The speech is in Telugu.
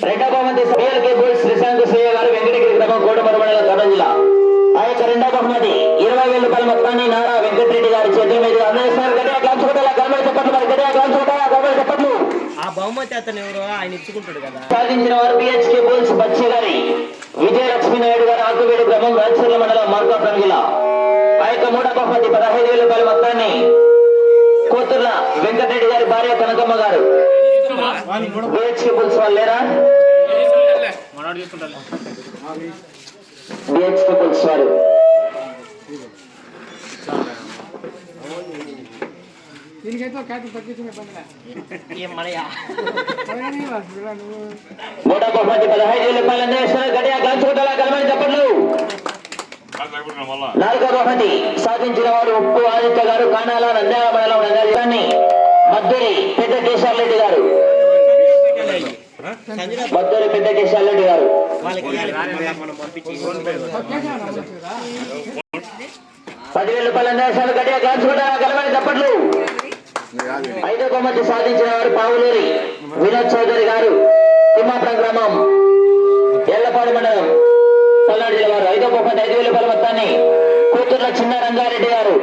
రెండవ బహుమతి బిఎల్కే బుల్స్ శ్రీశాంత్ శ్రీయ గారు వెంకటగిరి గ్రామం కోటమర మండలం కడప జిల్లా. ఆ యొక్క రెండవ బహుమతి 20,000 రూపాయల మొత్తాన్ని నారా వెంకటరెడ్డి గారి చేతుల మీదుగా అందజేస్తున్నారు. గట్టిగా కాల్చుకుంటా గవర్నమెంట్ చెప్పట్లు, మరి గట్టిగా కాల్చుకుంటా గవర్నమెంట్ చెప్పట్లు. ఆ బహుమతి అతను ఎవరో ఆయన ఇచ్చుకుంటాడు కదా. సాధించిన వారు బిహెచ్కే బుల్స్ బచ్చి గారి విజయలక్ష్మి నాయుడు గారు ఆకువేడు గ్రామం రాజచర్ల మండలం మార్కాపురం జిల్లా. ఆ యొక్క మూడవ బహుమతి 15,000 రూపాయల మొత్తాన్ని కూతుర్ల వెంకటరెడ్డి గారి భార్య కనకమ్మ గారు. బిహెచ్కే బుల్స్ వాళ్ళు లేరా? బిహెచ్కే బుల్స్ వారు మూడవ బహుమతి 15,000 రూపాయలు అందజేస్తున్నారు. గట్టిగా కాల్చుకుంటా గవర్నమెంట్ చెప్పట్లు. నాలుగవ బహుమతి సాధించిన వారు ఉప్పు ఆదిత్య గారు కానాల నంద్యాల మండలం నంద్యాలని మద్దూరి పెద్ద కేశవ్ రెడ్డి గారు. మద్దూరి పెద్ద కేశవ్ రెడ్డి గారు 10,000 రూపాయలు అందజేస్తున్నారు. గట్టిగా కాల్చుకుంటా గవర్నమెంట్ చెప్పట్లు. ఐదవ బహుమతి సాధించిన వారు పావులూరి వినోద్ చౌదరి గారు తిమ్మాపురం గ్రామం ఎల్లపాడు మండలం పల్నాడు జిల్లా వారు. ఐదవ బహుమతి 5,000 రూపాయల మొత్తాన్ని కూతుర్ల చిన్న రంగారెడ్డి గారు